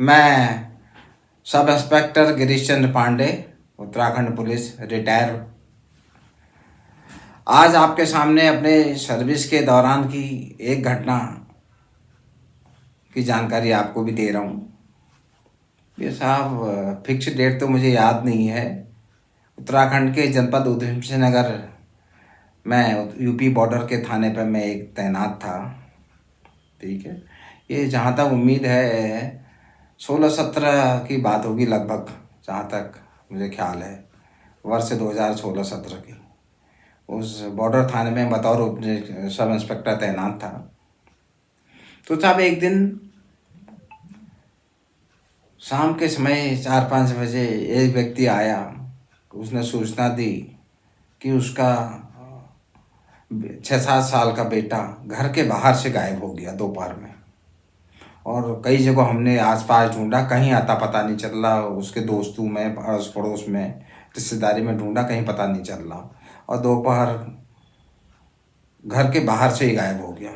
मैं sub inspector Girish Chandra Pandey, Uttarakhand police, retire. आज आपके सामने अपने सर्विस के दौरान की एक घटना की जानकारी आपको भी दे रहा हूँ। ये साहब फिक्स डेट तो मुझे याद नहीं है। उत्तराखंड के जनपद उधम सिंह नगर, मैं यूपी बॉर्डर के थाने पर मैं एक तैनात था। ठीक है, ये जहाँ तक उम्मीद है 16-17 की बात होगी लगभग, जहाँ तक मुझे ख्याल है, वर्ष 2016-17 की। उस बॉर्डर थाने में बतौर सब इंस्पेक्टर तैनात था। तो साहब एक दिन शाम के समय 4-5 बजे एक व्यक्ति आया। उसने सूचना दी कि उसका 6-7 साल का बेटा घर के बाहर से गायब हो गया दोपहर में। और कई जगह हमने आसपास ढूंढा, कहीं आता पता नहीं चल रहा। उसके दोस्तों में, अड़ोस पड़ोस में, रिश्तेदारी में ढूंढा, कहीं पता नहीं चल रहा। और दोपहर घर के बाहर से ही गायब हो गया,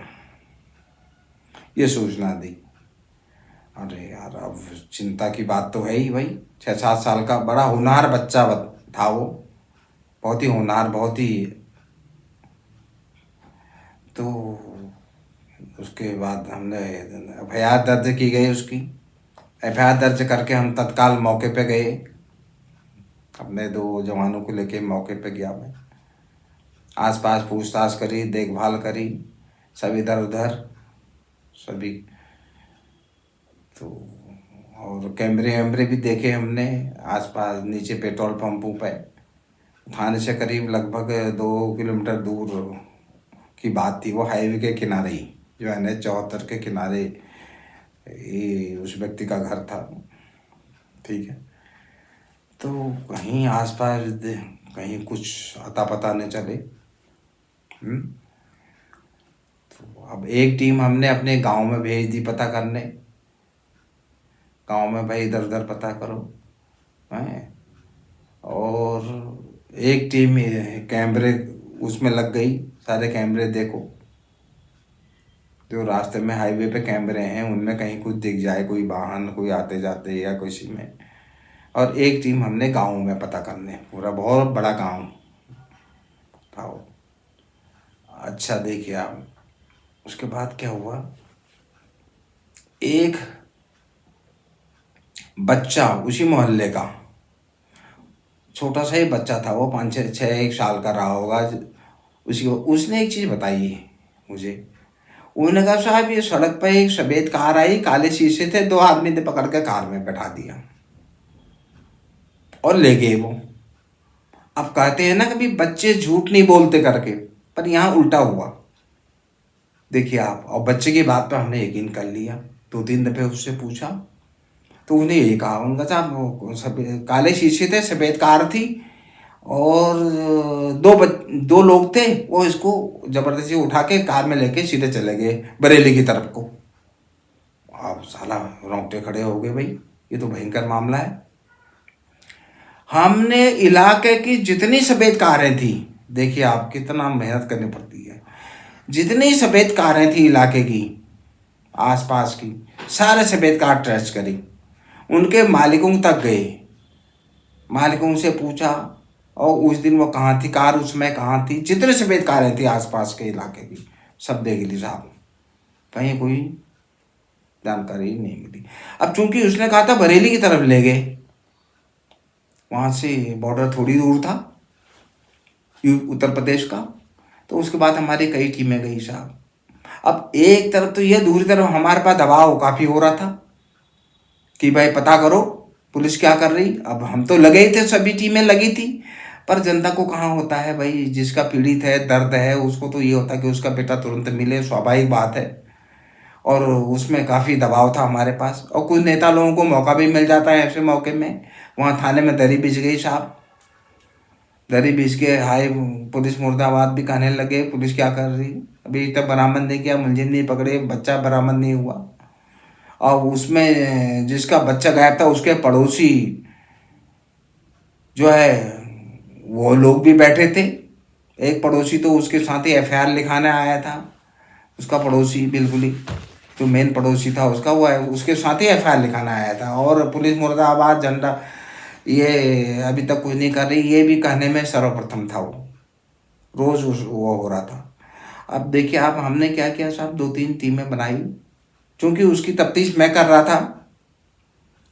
ये सूचना दी। अरे यार, अब चिंता की बात तो है ही भाई। 6-7 साल का बड़ा होनहार बच्चा था वो, बहुत ही होनहार, बहुत ही। तो उसके बाद हमने एफआईआर दर्ज की गई उसकी। एफआईआर दर्ज करके हम तत्काल मौके पे गए। अपने 2 जवानों को लेके मौके पे गया मैं। आसपास पूछताछ करी, देखभाल करी, सब इधर उधर सभी। तो और कैमरे वैमरे भी देखे हमने आसपास, नीचे पेट्रोल पंपों पे। थाने से करीब लगभग 2 किलोमीटर दूर की बात थी। वो हाईवे के किनारे ही, जो NH-74 के किनारे ये उस व्यक्ति का घर था। ठीक है, तो कहीं आसपास कहीं कुछ अता पता नहीं चले। तो अब एक टीम हमने अपने गांव में भेज दी पता करने। गांव में भाई इधर उधर पता करो हैं। और एक टीम कैमरे उसमें लग गई, सारे कैमरे देखो, जो रास्ते में हाईवे पे कैमरे हैं उनमें कहीं कुछ दिख जाए, कोई वाहन, कोई आते जाते या किसी में। और एक टीम हमने गाँव में पता करने, पूरा बहुत बड़ा गाँव था वो। अच्छा देखिए आप, उसके बाद क्या हुआ, एक बच्चा उसी मोहल्ले का, छोटा सा ही बच्चा था वो, 5-6 साल का रहा होगा। उसने एक चीज़ बताई है मुझे। उन्होंने कहा साहब ये सड़क पर एक सफ़ेद कार आई, काले शीशे थे, 2 आदमी ने पकड़ के कार में बैठा दिया और ले गए वो। अब कहते हैं ना कभी बच्चे झूठ नहीं बोलते करके, पर यहाँ उल्टा हुआ। देखिए आप, और बच्चे की बात पर हमने यकीन कर लिया। 2-3 दफ़े उससे पूछा तो उन्हें यही कहा, उनका साहब काले शीशे थे, सफ़ेद कार थी, और 2 लोग थे। वो इसको ज़बरदस्ती उठा के कार में लेके सीधे चले गए बरेली की तरफ को। अब साला रोंगटे खड़े हो गए भाई, ये तो भयंकर मामला है। हमने इलाके की जितनी सफ़ेद कारें थी, देखिए आप कितना मेहनत करनी पड़ती है, जितनी सफ़ेद कारें थी इलाके की, आसपास की, सारे सफ़ेद कार ट्रेस करी, उनके मालिकों तक गए, मालिकों से पूछा, और उस दिन वो कहाँ थी कार, उसमें कहाँ थी, जितने सफ़ेद कारें थी आसपास के इलाके की, सब देख ली साहब, कहीं कोई जानकारी नहीं मिली। अब चूंकि उसने कहा था बरेली की तरफ ले गए, वहाँ से बॉर्डर थोड़ी दूर था उत्तर प्रदेश का, तो उसके बाद हमारी कई टीमें गई साहब। अब एक तरफ तो यह, दूसरी तरफ हमारे पास दबाव काफ़ी हो रहा था कि भाई पता करो पुलिस क्या कर रही। अब हम तो लगे ही थे, सभी टीमें लगी थी, पर जनता को कहाँ होता है भाई, जिसका पीड़ित है, दर्द है, उसको तो ये होता है कि उसका बेटा तुरंत मिले, स्वाभाविक बात है। और उसमें काफ़ी दबाव था हमारे पास, और कुछ नेता लोगों को मौका भी मिल जाता है ऐसे मौके में। वहाँ थाने में दरी बिछ गई साहब, दरी बिछ के हाय पुलिस मुर्दाबाद भी कहने लगे, पुलिस क्या कर रही, अभी तक बरामद नहीं किया, मुलजिम नहीं पकड़े, बच्चा बरामद नहीं हुआ। और उसमें जिसका बच्चा गायब था उसके पड़ोसी जो है वो लोग भी बैठे थे। एक पड़ोसी तो उसके साथ ही एफआईआर लिखाने आया था, उसका पड़ोसी बिल्कुल ही। जो मेन पड़ोसी था उसका, वो उसके साथ ही FIR लिखाना आया था। और पुलिस मुर्दाबाद झंडा ये अभी तक कुछ नहीं कर रही, ये भी कहने में सर्वप्रथम था। वो रोज़ वो हो रहा था। अब देखिए आप, हमने क्या किया साहब, 2-3 टीमें बनाई, क्योंकि उसकी तफ्तीश मैं कर रहा था।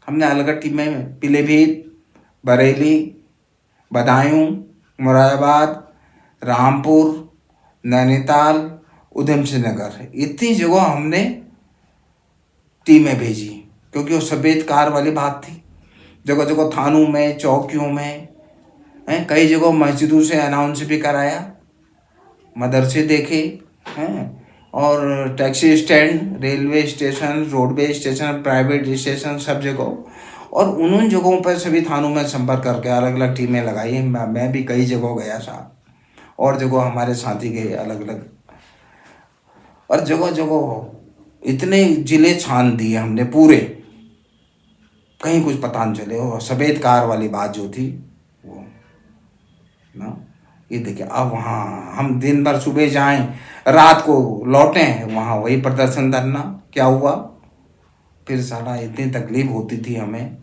हमने अलग अलग टीमें पीलीभीत, बरेली, बदायूं, मुरादाबाद, रामपुर, नैनीताल, उधम सिंह नगर, इतनी जगह हमने टीमें भेजी, क्योंकि वो सफेद कार वाली बात थी। जगह जगह थानों में, चौकियों में, कई जगह मस्जिदों से अनाउंस भी कराया, मदरसे देखे हैं, और taxi stand, railway station, roadway station, private station, सब जगह। और उन जगहों पर सभी थानों में संपर्क करके अलग अलग टीमें लगाई। मैं भी कई जगह गया साहब, और जगह हमारे साथी गए अलग अलग, और जगह जगह इतने जिले छान दिए हमने पूरे, कहीं कुछ पता नहीं चले। और सफ़ेद कार वाली बात जो थी वो ना, ये देखिए अब वहाँ हम दिन भर सुबह जाएं, रात को लौटें, वहाँ वही प्रदर्शन धरना। क्या हुआ फिर साला, इतनी तकलीफ होती थी हमें।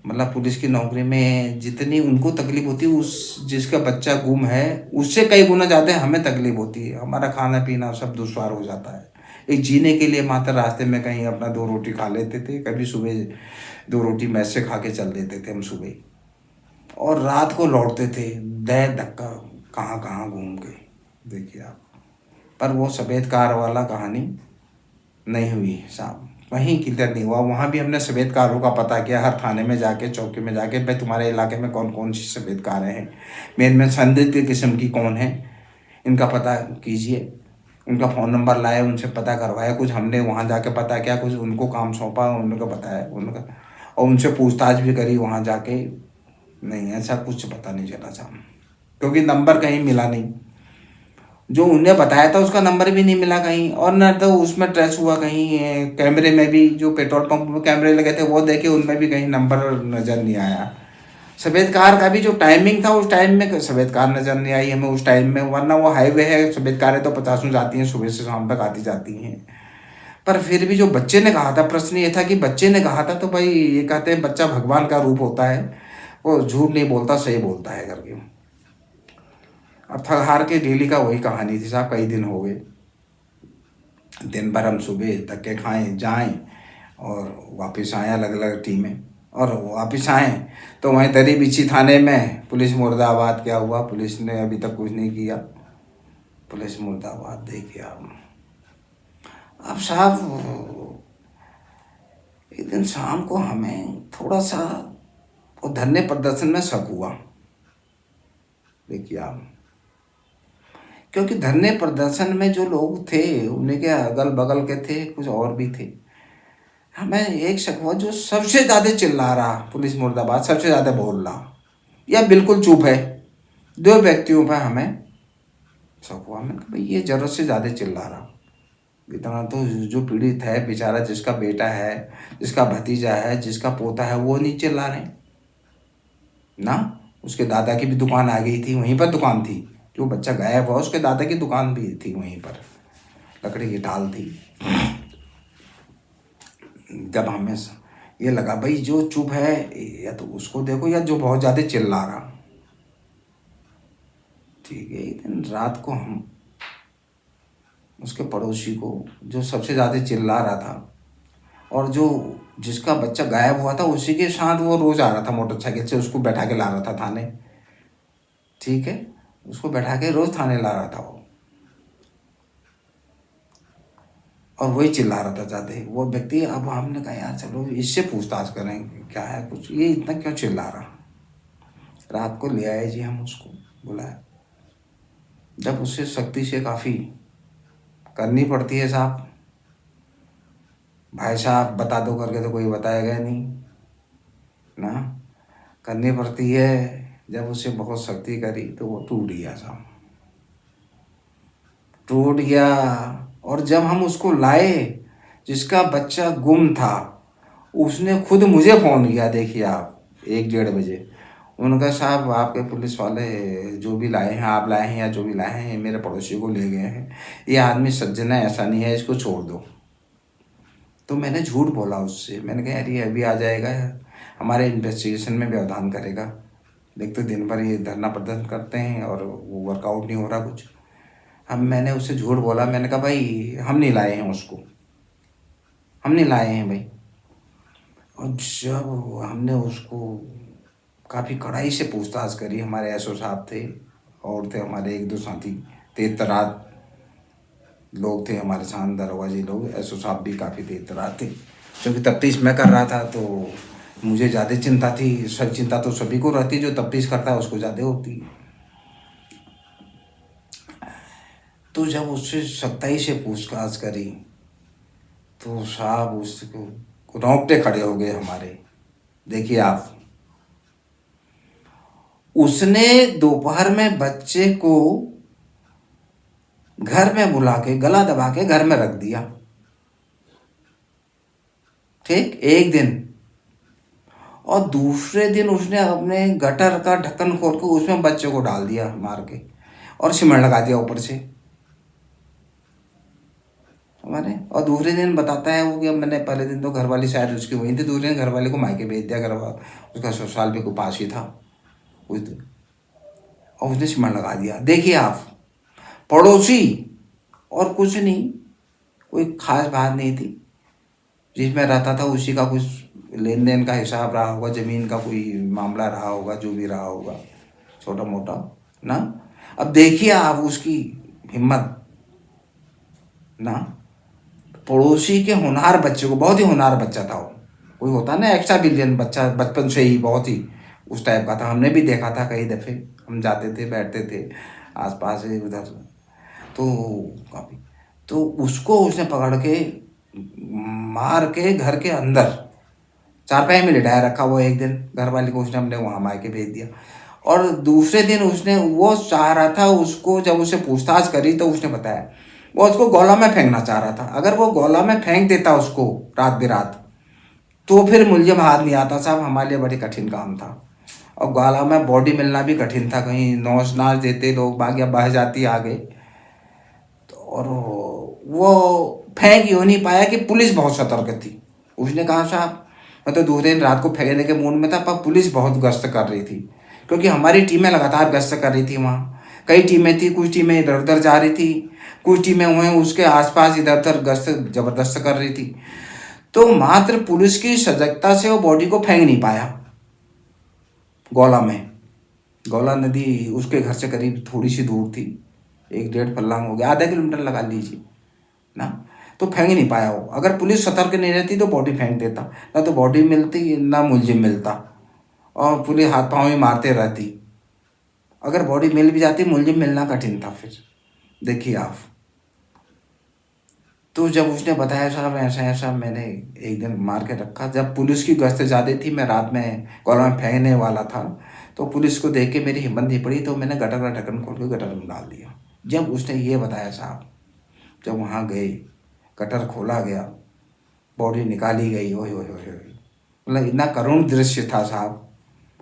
मतलब पुलिस की नौकरी में जितनी उनको तकलीफ होती है, उस जिसका बच्चा गुम है उससे कई गुना ज़्यादा हमें तकलीफ होती है। हमारा खाना पीना सब दुश्वार हो जाता है। एक जीने के लिए मात्र रास्ते में कहीं अपना 2 रोटी खा लेते थे, कभी सुबह 2 रोटी मैस से खा के चल देते थे हम सुबह, और रात को लौटते थे दह धक्का कहाँ कहाँ घूम के। देखिए आप, पर वो सफ़ेद कार वाला कहानी नहीं हुई साहब, वहीं क्लियर नहीं हुआ। वहाँ भी हमने सफ़ेद कारों का पता किया, हर थाने में जाके, चौकी में जाके, भाई तुम्हारे इलाके में कौन कौन सी सफ़ेद कारें हैं, मेन संदिग्ध किस्म की कौन है, इनका पता कीजिए। उनका फ़ोन नंबर लाए, उनसे पता करवाया, कुछ हमने वहाँ जाके पता किया, कुछ उनको काम सौंपा, उनको पता है उनका, और उनसे पूछताछ भी करी वहाँ जाके। नहीं, ऐसा कुछ पता नहीं चला साहब, क्योंकि नंबर कहीं मिला नहीं। जो उन्हें बताया था उसका नंबर भी नहीं मिला कहीं, और न तो उसमें ट्रेस हुआ कहीं। कैमरे में भी जो पेट्रोल पंप में कैमरे लगे थे वो देखे, उनमें भी कहीं नंबर नज़र नहीं आया। सफ़ेद कार का भी जो टाइमिंग था, उस टाइम में सफ़ेद कार नज़र नहीं आई हमें उस टाइम में, वरना वो हाईवे है, सफ़ेद कारें तो 50 जाती हैं, सुबह से शाम तक आती जाती हैं। पर फिर भी जो बच्चे ने कहा था, प्रश्न ये था कि बच्चे ने कहा था, तो भाई ये कहते हैं बच्चा भगवान का रूप होता है, वो झूठ नहीं बोलता, सही बोलता है करके। अब थक हार के डेली का वही कहानी थी साहब। कई दिन हो गए, दिन भर हम सुबह धक्के खाएं जाएं और वापस आएँ अलग अलग टीमें, और वापस आएँ तो वहीं दरी बिछी थाने में पुलिस मुर्दाबाद। क्या हुआ, पुलिस ने अभी तक कुछ नहीं किया, पुलिस मुर्दाबाद। देखिए अब साहब एक दिन शाम को हमें थोड़ा सा वो धरने प्रदर्शन में शक हुआ। देखिए आप, क्योंकि धरने प्रदर्शन में जो लोग थे उन्हें के अगल बगल के थे, कुछ और भी थे। हमें एक शक हुआ, जो सबसे ज़्यादा चिल्ला रहा पुलिस मुर्दाबाद, सबसे ज़्यादा बोल रहा या बिल्कुल चुप है, 2 व्यक्तियों पर हमें शक हुआ। मैंने कहा भाई ये ज़रूरत से ज़्यादा चिल्ला रहा, इतना तो जो पीड़ित है बेचारा, जिसका बेटा है, जिसका भतीजा है, जिसका पोता है, वो नहीं चिल्ला रहे ना। उसके दादा की भी दुकान आ गई थी, वहीं पर दुकान थी, जो बच्चा गायब हुआ उसके दादा की दुकान भी थी वहीं पर, लकड़ी की ढाल थी। जब हमें ये लगा भाई जो चुप है या तो उसको देखो, या जो बहुत ज़्यादा चिल्ला रहा। ठीक है, एक दिन रात को हम उसके पड़ोसी को, जो सबसे ज़्यादा चिल्ला रहा था और जो जिसका बच्चा गायब हुआ था, उसी के साथ वो रोज़ आ रहा था मोटरसाइकिल से, उसको बैठा के ला रहा था थाने। ठीक है, उसको बैठा के रोज़ थाने ला रहा था वो, और वही चिल्ला रहा था ज़्यादा वो व्यक्ति। अब हमने कहा यार चलो इससे पूछताछ करें, क्या है कुछ, ये इतना क्यों चिल्ला रहा। रात को ले आए जी, हम उसको बुलाया। जब उससे सख्ती से काफ़ी करनी पड़ती है साहब, भाई साहब बता दो करके तो कोई बताएगा नहीं ना, करनी पड़ती है। जब उससे बहुत सख्ती करी तो वो टूट गया साहब, टूट गया। और जब हम उसको लाए, जिसका बच्चा गुम था, उसने खुद मुझे फ़ोन किया। देखिए आप, 1-1:30 बजे। उनका साहब आपके पुलिस वाले जो भी लाए हैं, आप लाए हैं या जो भी लाए हैं, मेरे पड़ोसी को ले गए हैं, ये आदमी सज्जन है, ऐसा नहीं है, इसको छोड़ दो। तो मैंने झूठ बोला उससे, मैंने कहा यार ये अभी आ जाएगा, हमारे इन्वेस्टिगेशन में व्यवधान करेगा, देख तो दिन भर ये धरना प्रदर्शन करते हैं और वो वर्कआउट नहीं हो रहा कुछ। अब मैंने उससे झूठ बोला, मैंने कहा भाई हम नहीं लाए हैं उसको, हम नहीं लाए हैं भाई। और जब हमने उसको काफ़ी कड़ाई से पूछताछ करी, हमारे एसओ साहब थे और थे हमारे एक दो साथी, तेज तरार लोग थे हमारे साथ, दरोगा जी लोग, एसओ साहब भी काफ़ी तेज तरार थे। क्योंकि तफ्तीश मैं कर रहा था तो मुझे ज़्यादा चिंता थी, सब चिंता तो सभी को रहती, जो तफ्तीश करता है उसको ज़्यादा होती। तो जब उससे सख्ताई से पूछताछ करी तो साहब उसको रोंगटे खड़े हो गए हमारे। देखिए आप, उसने दोपहर में बच्चे को घर में बुला के गला दबा के घर में रख दिया, ठीक, एक दिन। और दूसरे दिन उसने अपने गटर का ढक्कन खोल के उसमें बच्चे को डाल दिया मार के और सीमेंट लगा दिया ऊपर से हमारे। और दूसरे दिन बताता है वो कि अब मैंने पहले दिन तो घरवाली शायद उसकी वहीं थी, दूसरे दिन घरवाले को मायके भेज दिया, घरवाला उसका ससुराल भी को पास ही था उस दिन, और उसने सीमेंट लगा दिया। देखिए आप, पड़ोसी और कुछ नहीं, कोई खास बात नहीं थी, जिसमें रहता था उसी का कुछ लेन देन का हिसाब रहा होगा, ज़मीन का कोई मामला रहा होगा, जो भी रहा होगा छोटा मोटा ना। अब देखिए आप उसकी हिम्मत ना, पड़ोसी के होनहार बच्चे को, बहुत ही होनहार बच्चा था वो, कोई होता ना एक्स्ट्रा बिलियन बच्चा, बचपन से ही बहुत ही उस टाइप का था। हमने भी देखा था कई दफ़े, हम जाते थे बैठते थे आसपास उधर, तो काफ़ी, तो उसको उसने पकड़ के मार के घर के अंदर चारपाई में लिटाया रखा। वो एक दिन घर वाले को उसने हमने वहाँ मायके भेज दिया, और दूसरे दिन उसने वो चाह रहा था उसको, जब उसे पूछताछ करी तो उसने बताया वो उसको गोला में फेंकना चाह रहा था। अगर वो गोला में फेंक देता उसको रात बिरात तो फिर मुलजिम हाथ नहीं आता साहब, हमारे लिए बड़ी कठिन काम था। और गोला में बॉडी मिलना भी कठिन था, कहीं नौश नाच देते लोग बाग या बह जाती आगे तो। और वो फेंक यूँ नहीं पाया कि पुलिस बहुत सतर्क थी। उसने कहा साहब मैं तो दूसरे दिन रात को फेंकने के मूड में था, पर पुलिस बहुत गश्त कर रही थी, क्योंकि हमारी टीमें लगातार गश्त कर रही थी वहाँ। कई टीमें थी, कुछ टीमें इधर उधर जा रही थी, कुछ टीमें हुए उसके आसपास इधर उधर गश्त जबरदस्त कर रही थी। तो मात्र पुलिस की सजगता से वो बॉडी को फेंक नहीं पाया गौला में। गौला नदी उसके घर से करीब थोड़ी सी दूर थी, 1-1.5 फर्लांग हो गया, आधा किलोमीटर लगा लीजिए ना, तो फेंक नहीं पाया वो। अगर पुलिस सतर्क नहीं रहती तो बॉडी फेंक देता, ना तो बॉडी मिलती ना मुलजिम मिलता, और पुलिस हाथ पाँव ही मारते रहती। अगर बॉडी मिल भी जाती मुलजिम मिलना कठिन था फिर। देखिए आप, तो जब उसने बताया साहब ऐसा ऐसा मैंने एक दिन मार के रखा, जब पुलिस की गश्त ज़्यादा थी, मैं रात में कॉलम में फेंकने वाला था, तो पुलिस को देख के मेरी हिम्मत नहीं पड़ी, तो मैंने गटर का ढक्कन खोल के गटर में डाल दिया। जब उसने ये बताया साहब, जब वहाँ गए गटर खोला गया, बॉडी निकाली गई, ओए ओए ओए ओए, मतलब इतना करुण दृश्य था साहब,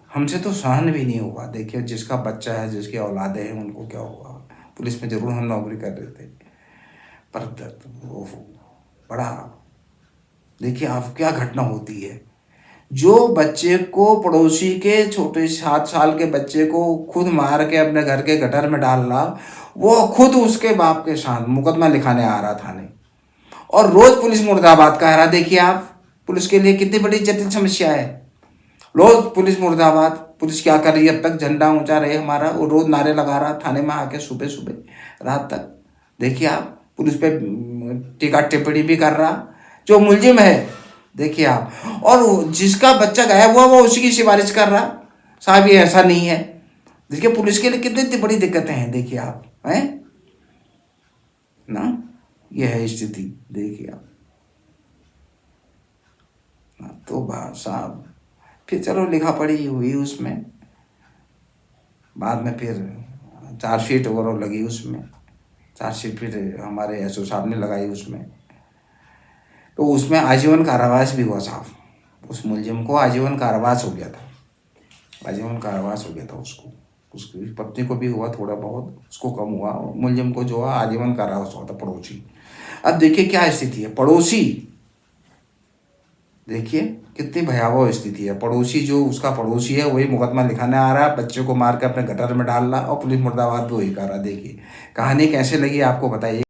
हमसे तो सहन भी नहीं हुआ। देखिए जिसका बच्चा है, जिसकी औलादे हैं, उनको क्या हुआ। पुलिस में ज़रूर हम नौकरी कर रहे थे, पर वो बड़ा, देखिए आप क्या घटना होती है। जो बच्चे को, पड़ोसी के छोटे 7 साल के बच्चे को खुद मार के अपने घर के गटर में डाल रहा, वो खुद उसके बाप के साथ मुकदमा लिखाने आ रहा थाने, और रोज पुलिस मुर्दाबाद कह रहा। देखिए आप, पुलिस के लिए कितनी बड़ी जटिल समस्या है। रोज पुलिस मुर्दाबाद, पुलिस क्या कर रही है, अब तक झंडा ऊंचा रहे हमारा, वो रोज नारे लगा रहा थाने में आके सुबह सुबह रात तक। देखिए आप, पुलिस पे टीका टिप्पणी भी कर रहा, जो मुलजिम है देखिए आप, और जिसका बच्चा गायब हुआ वो उसी की सिफारिश कर रहा, साहब ये ऐसा नहीं है। देखिए पुलिस के लिए कितनी बड़ी दिक्कतें हैं, देखिए आप हैं ना, ये है स्थिति, देखिए आप। तो साहब फिर चलो लिखा पढ़ी हुई उसमें, बाद में फिर चार्जशीट वगैरह लगी उसमें, चार्जशीट फिर हमारे एसओ साहब ने लगाई उसमें, तो उसमें आजीवन कारावास भी हुआ साहब। उस मुलजिम को आजीवन कारावास हो गया था, आजीवन कारावास हो गया था उसको, उसकी पत्नी को भी हुआ थोड़ा बहुत, उसको कम हुआ, मुलजिम को जो हुआ आजीवन कारावास हुआ था, पड़ोसी। अब देखिए क्या स्थिति है, पड़ोसी देखिए कितनी भयावह स्थिति है। पड़ोसी जो उसका पड़ोसी है वही मुकदमा लिखाने आ रहा है, बच्चे को मार के अपने गटर में डाल रहा और पुलिस मुर्दाबाद भी वही कर रहा। देखिए कहानी कैसे लगी आपको बताइए।